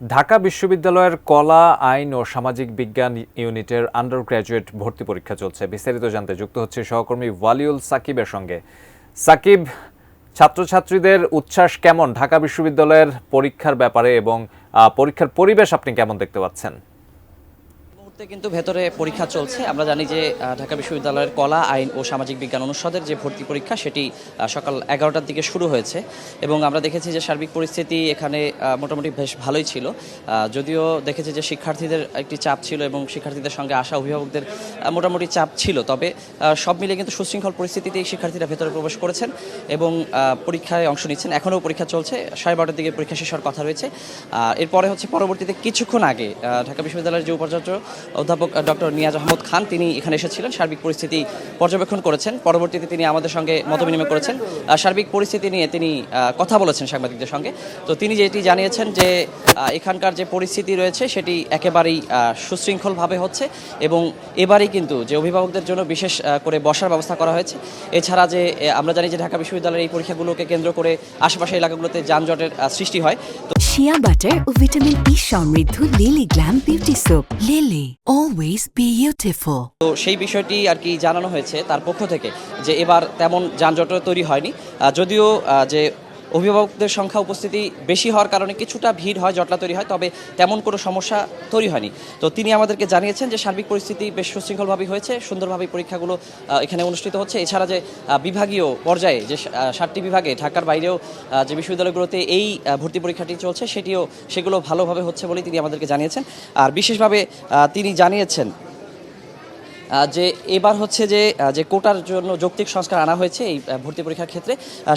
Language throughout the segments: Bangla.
ঢাকা বিশ্ববিদ্যালয়ের কলা, আইন ও সামাজিক বিজ্ঞান ইউনিটের আন্ডার গ্র্যাজুয়েট ভর্তি পরীক্ষা চলছে। বিস্তারিত জানতে যুক্ত হচ্ছে সহকর্মী ওয়ালিউল সাকিবের সঙ্গে। সাকিব, ছাত্রছাত্রীদের উচ্ছ্বাস কেমন ঢাকা বিশ্ববিদ্যালয়ের পরীক্ষার ব্যাপারে এবং পরীক্ষার পরিবেশ আপনি কেমন দেখতে পাচ্ছেন? কিন্তু ভেতরে পরীক্ষা চলছে। আমরা জানি যে ঢাকা বিশ্ববিদ্যালয়ের কলা, আইন ও সামাজিক বিজ্ঞান অনুষদের যে ভর্তি পরীক্ষা সেটি সকাল 11টার দিকে শুরু হয়েছে এবং আমরা দেখেছি যে সার্বিক পরিস্থিতি এখানে মোটামুটি বেশ ভালোই ছিল। যদিও দেখেছি যে শিক্ষার্থীদের একটি চাপ ছিল এবং শিক্ষার্থীদের সঙ্গে আসা অভিভাবকদের মোটামুটি চাপ ছিল, তবে সব মিলে কিন্তু সুশৃঙ্খল পরিস্থিতিতেই শিক্ষার্থীরা ভেতরে প্রবেশ করেছেন এবং পরীক্ষায় অংশ নিচ্ছেন। এখনও পরীক্ষা চলছে, 12:30টার দিকে পরীক্ষা শেষ হওয়ার কথা রয়েছে। এরপরে হচ্ছে পরবর্তীতে কিছুক্ষণ আগে ঢাকা বিশ্ববিদ্যালয়ের যে উপাচার্য অধ্যাপক ডক্টর নিয়াজ আহমদ খান তিনি এখানে এসেছিলেন, সার্বিক পরিস্থিতি পর্যবেক্ষণ করেছেন। পরবর্তীতে তিনি আমাদের সঙ্গে মতবিনিময় করেছেন, সার্বিক পরিস্থিতি নিয়ে তিনি কথা বলেছেন সাংবাদিকদের সঙ্গে। তো তিনি যেটি জানিয়েছেন যে এখানকার যে পরিস্থিতি রয়েছে সেটি একেবারেই সুশৃঙ্খলভাবে হচ্ছে এবং এবারেই কিন্তু যে অভিভাবকদের জন্য বিশেষ করে বসার ব্যবস্থা করা হয়েছে। এছাড়া যে আমরা জানি যে ঢাকা বিশ্ববিদ্যালয়ের এই পরীক্ষাগুলোকে কেন্দ্র করে আশেপাশের এলাকাগুলোতে যানজটের সৃষ্টি হয়। শিয়া বাটার ও ভিটামিন ই সমৃদ্ধ lily glam beauty soap. Lily, always beautiful. তো সেই বিষয়টি আর কি জানানো হয়েছে তার পক্ষ থেকে যে এবার তেমন যানজটও তৈরি হয়নি, যদিও যে অভিভাবকদের সংখ্যা উপস্থিতি বেশি হওয়ার কারণে কিছুটা ভিড় হয়, জটলা তৈরি হয়, তবে তেমন কোনো সমস্যা তৈরি হয়নি। তো তিনি আমাদেরকে জানিয়েছেন যে সার্বিক পরিস্থিতি বেশ সুশৃঙ্খলভাবেই হয়েছে, সুন্দরভাবেই পরীক্ষাগুলো এখানে অনুষ্ঠিত হচ্ছে। এছাড়া যে বিভাগীয় পর্যায়ে যে 7টি বিভাগে ঢাকার বাইরেও যে বিশ্ববিদ্যালয়গুলোতে এই ভর্তি পরীক্ষাটি চলছে সেগুলো ভালোভাবে হচ্ছে বলেই তিনি আমাদেরকে জানিয়েছেন। আর বিশেষভাবে তিনি জানিয়েছেন যে এবার হচ্ছে যে কোটার জন্য যৌক্তিক সংস্কার আনা হয়েছে এই ভর্তি পরীক্ষার ক্ষেত্রে।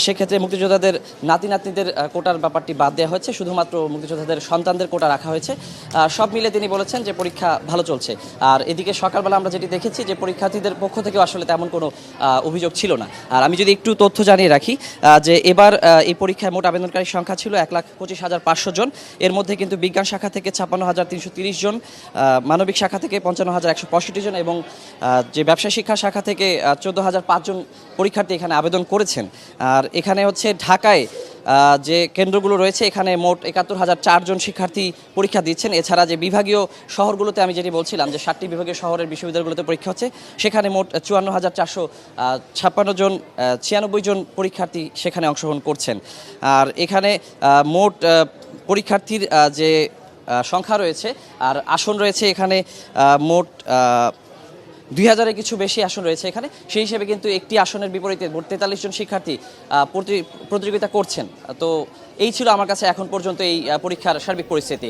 সেক্ষেত্রে মুক্তিযোদ্ধাদের নাতি নাতনিদের কোটার ব্যাপারটি বাদ দেওয়া হয়েছে, শুধুমাত্র মুক্তিযোদ্ধাদের সন্তানদের কোটা রাখা হয়েছে। সব মিলে তিনি বলেছেন যে পরীক্ষা ভালো চলছে। আর এদিকে সকালবেলা আমরা যেটি দেখেছি যে পরীক্ষার্থীদের পক্ষ থেকেও আসলে তেমন কোনো অভিযোগ ছিল না। আর আমি যদি একটু তথ্য জানিয়ে রাখি যে এবার এই পরীক্ষায় মোট আবেদনকারীর সংখ্যা ছিল 1,25,500 জন। এর মধ্যে কিন্তু বিজ্ঞান শাখা থেকে 56,330 জন, মানবিক শাখা থেকে 55,165 জন এবং যে ব্যবসায় শিক্ষা শাখা থেকে 14,005 জন পরীক্ষার্থী এখানে আবেদন করেছেন। আর এখানে হচ্ছে ঢাকায় যে কেন্দ্রগুলো রয়েছে এখানে মোট 71,004 জন শিক্ষার্থী পরীক্ষা দিচ্ছেন। এছাড়া যে বিভাগীয় শহরগুলোতে আমি যেটি বলছিলাম যে 7টি বিভাগীয় শহরের বিশ্ববিদ্যালয়গুলোতে পরীক্ষা হচ্ছে, সেখানে মোট 54,456 জন 96 জন পরীক্ষার্থী সেখানে অংশগ্রহণ করছেন। আর এখানে মোট পরীক্ষার্থীর যে সংখ্যা রয়েছে আর আসন রয়েছে এখানে মোট 2,000-এর কিছু বেশি আসন রয়েছে এখানে। সেই হিসেবে কিন্তু একটি আসনের বিপরীতে মোট 43 জন শিক্ষার্থী প্রতিযোগিতা করছেন। তো এই ছিল আমার কাছে এখন পর্যন্ত এই পরীক্ষার সার্বিক পরিস্থিতি।